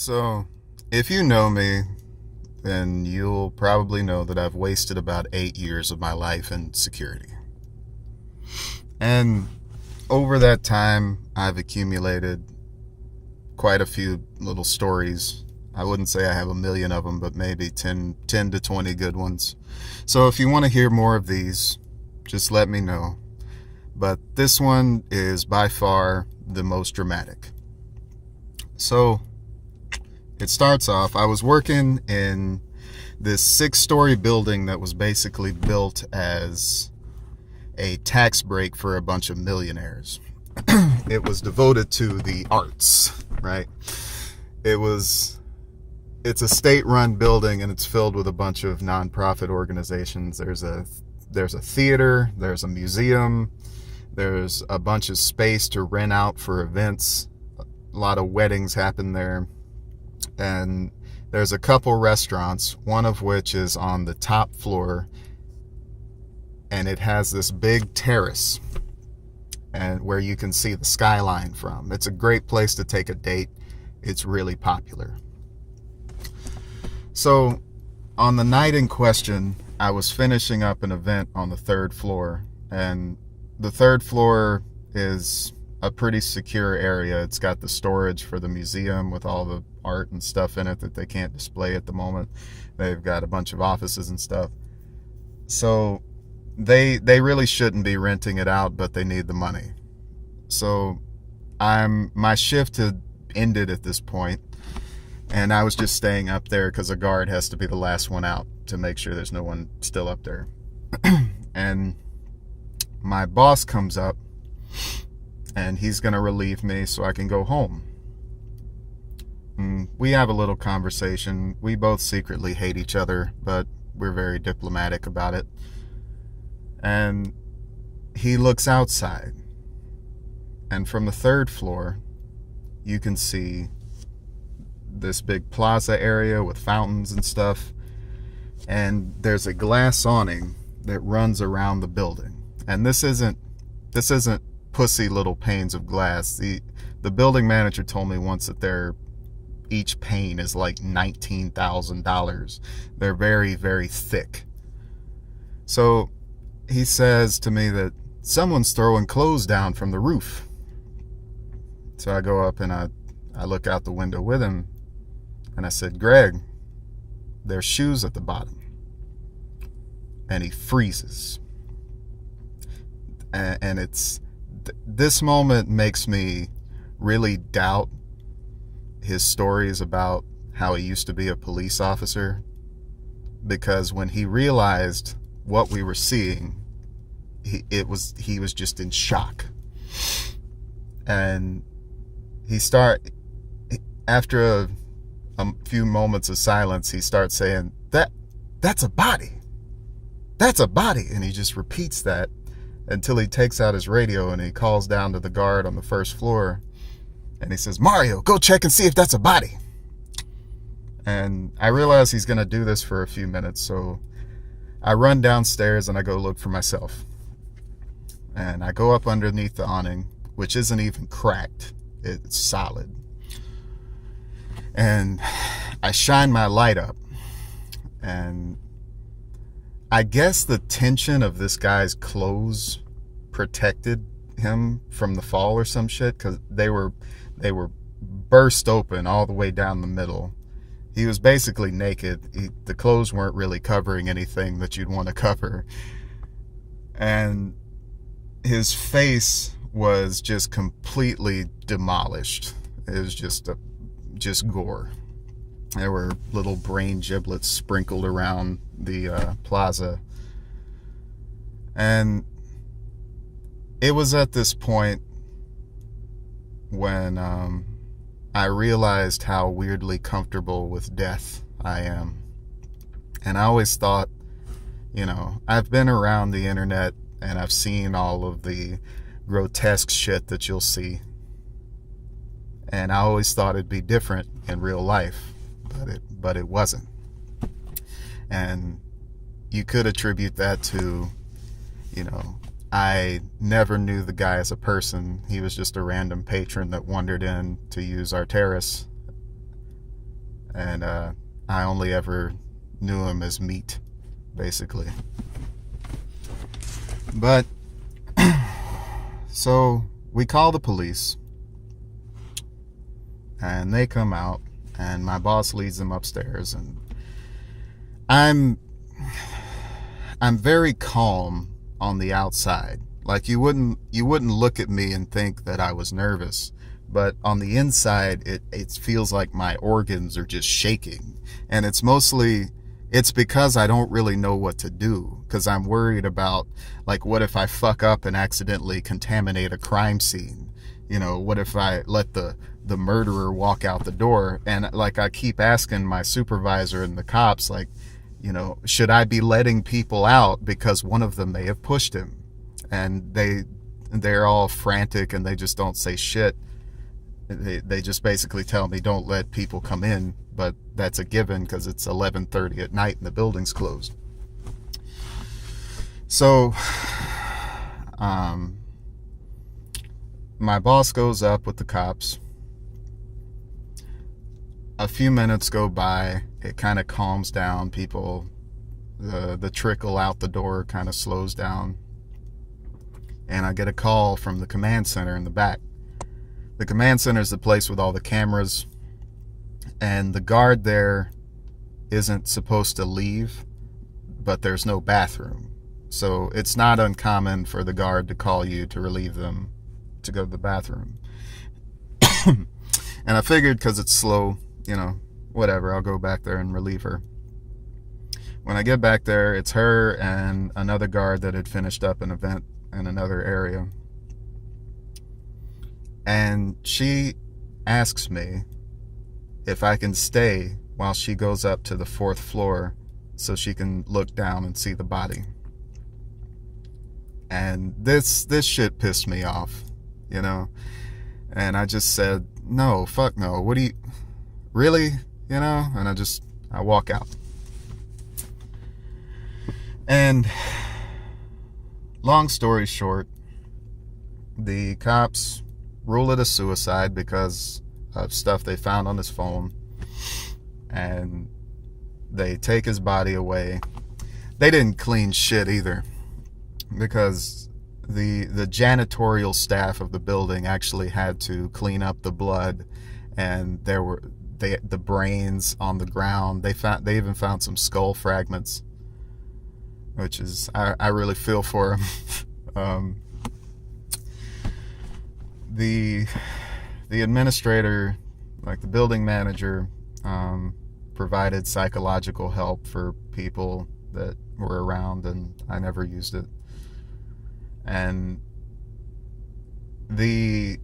So, if you know me, then you'll probably know that I've wasted about 8 years of my life in security. And over that time, I've accumulated quite a few little stories. I wouldn't say I have a million of them, but maybe 10 to 20 good ones. So, if you want to hear more of these, just let me know. But this one is by far the most dramatic. So, it starts off, I was working in this 6-story building that was basically built as a tax break for a bunch of millionaires. It was devoted to the arts, right? It's a state-run building, and it's filled with a bunch of nonprofit organizations. There's a theater, there's a museum, there's a bunch of space to rent out for events. A lot of weddings happen there. And there's a couple restaurants, one of which is on the top floor, and it has this big terrace and where you can see the skyline from. It's a great place to take a date. It's really popular. So on the night in question, I was finishing up an event on the third floor, and the third floor is a pretty secure area. It's got the storage for the museum with all the art and stuff in it that they can't display at the moment. They've got a bunch of offices and stuff. So they really shouldn't be renting it out, but they need the money. So my shift had ended at this point, and I was just staying up there because a guard has to be the last one out to make sure there's no one still up there. And my boss comes up, and he's going to relieve me so I can go home. And we have a little conversation. We both secretly hate each other, but we're very diplomatic about it. And he looks outside, and from the third floor, you can see this big plaza area with fountains and stuff. And there's a glass awning that runs around the building. And this isn't pussy little panes of glass. The building manager told me once that each pane is like $19,000. They're very, very thick. So he says to me that someone's throwing clothes down from the roof. So I go up and I look out the window with him, and I said, "Greg, there's shoes at the bottom." And he freezes. And this moment makes me really doubt his stories about how he used to be a police officer, because when he realized what we were seeing, he was just in shock. And after a few moments of silence, he starts saying, that's a body. That's a body. And he just repeats that until he takes out his radio and he calls down to the guard on the first floor, and he says, "Mario, go check and see if that's a body." And I realize he's going to do this for a few minutes, so I run downstairs and I go look for myself. And I go up underneath the awning, which isn't even cracked. It's solid. And I shine my light up. And I guess the tension of this guy's clothes protected him from the fall or some shit, because they were burst open all the way down the middle. He was basically naked. The clothes weren't really covering anything that you'd want to cover. And his face was just completely demolished. It was just gore. There were little brain giblets sprinkled around the plaza. And it was at this point when I realized how weirdly comfortable with death I am. And I always thought, I've been around the internet and I've seen all of the grotesque shit that you'll see. And I always thought it'd be different in real life, but it wasn't. And you could attribute that to, I never knew the guy as a person. He was just a random patron that wandered in to use our terrace. and I only ever knew him as Meat, basically. But so we call the police, and they come out, and my boss leads them upstairs, and I'm very calm on the outside. Like you wouldn't look at me and think that I was nervous, but on the inside it feels like my organs are just shaking, and it's because I don't really know what to do, because I'm worried about, like, what if I fuck up and accidentally contaminate a crime scene? What if I let the murderer walk out the door? And like, I keep asking my supervisor and the cops, like, should I be letting people out because one of them may have pushed him? And they're all frantic, and they just don't say shit. They just basically tell me don't let people come in, but that's a given because it's 11:30 at night and the building's closed. So my boss goes up with the cops. A few minutes go by, it kind of calms down. The trickle out the door kind of slows down, and I get a call from the command center in the back. The command center is the place with all the cameras, and the guard there isn't supposed to leave, but there's no bathroom. So it's not uncommon for the guard to call you to relieve them to go to the bathroom. And I figured, because it's slow, whatever, I'll go back there and relieve her. When I get back there, it's her and another guard that had finished up an event in another area. And she asks me if I can stay while she goes up to the 4th floor so she can look down and see the body. And this shit pissed me off, and I just said, no, fuck no, what do you really, and I walk out. And long story short, the cops rule it a suicide because of stuff they found on his phone, and they take his body away. They didn't clean shit either, because the janitorial staff of the building actually had to clean up the blood, and there were the brains on the ground. They even found some skull fragments, which is, I really feel for him. The administrator, like the building manager, provided psychological help for people that were around, and I never used it. And the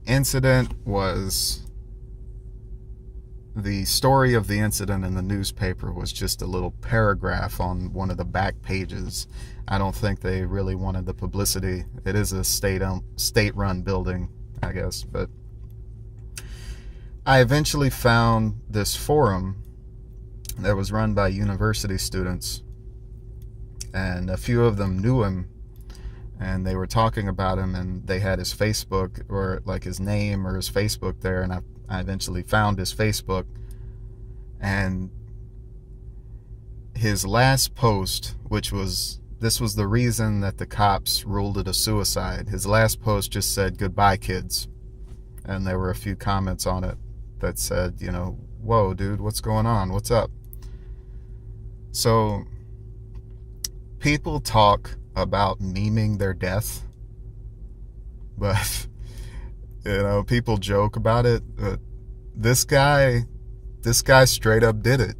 story of the incident in the newspaper was just a little paragraph on one of the back pages. I don't think they really wanted the publicity. It is a state-run building, I guess. But I eventually found this forum that was run by university students, and a few of them knew him, and they were talking about him, and they had his Facebook, or like his name or his Facebook there, and I eventually found his Facebook, and his last post, this was the reason that the cops ruled it a suicide. His last post just said, "Goodbye, kids." And there were a few comments on it that said, whoa, dude, what's going on? What's up? So people talk about memeing their death, but people joke about it. But this guy straight up did it.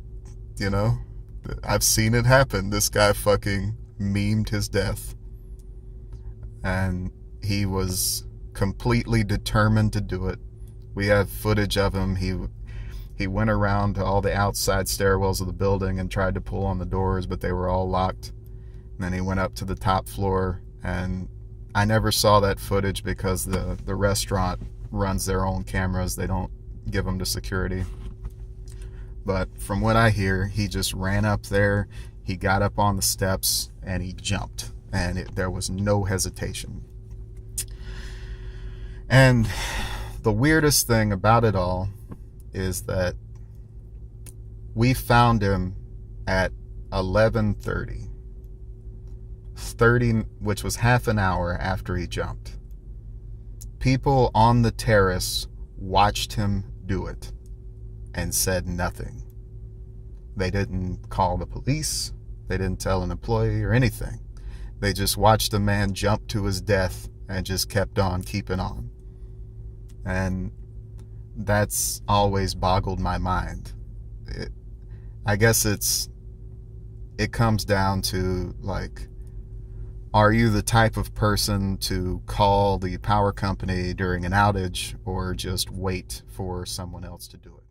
I've seen it happen. This guy fucking memed his death, and he was completely determined to do it. We have footage of him. He went around to all the outside stairwells of the building and tried to pull on the doors, but they were all locked. And then he went up to the top floor, and I never saw that footage because the restaurant runs their own cameras. They don't give them to security. But from what I hear, he just ran up there, he got up on the steps, and he jumped. And there was no hesitation. And the weirdest thing about it all is that We found him at 11:30, which was half an hour after he jumped. People on the terrace watched him do it and said nothing. They didn't call the police. They didn't tell an employee or anything. They just watched the man jump to his death and just kept on keeping on. And that's always boggled my mind. I guess it comes down to, like, are you the type of person to call the power company during an outage or just wait for someone else to do it?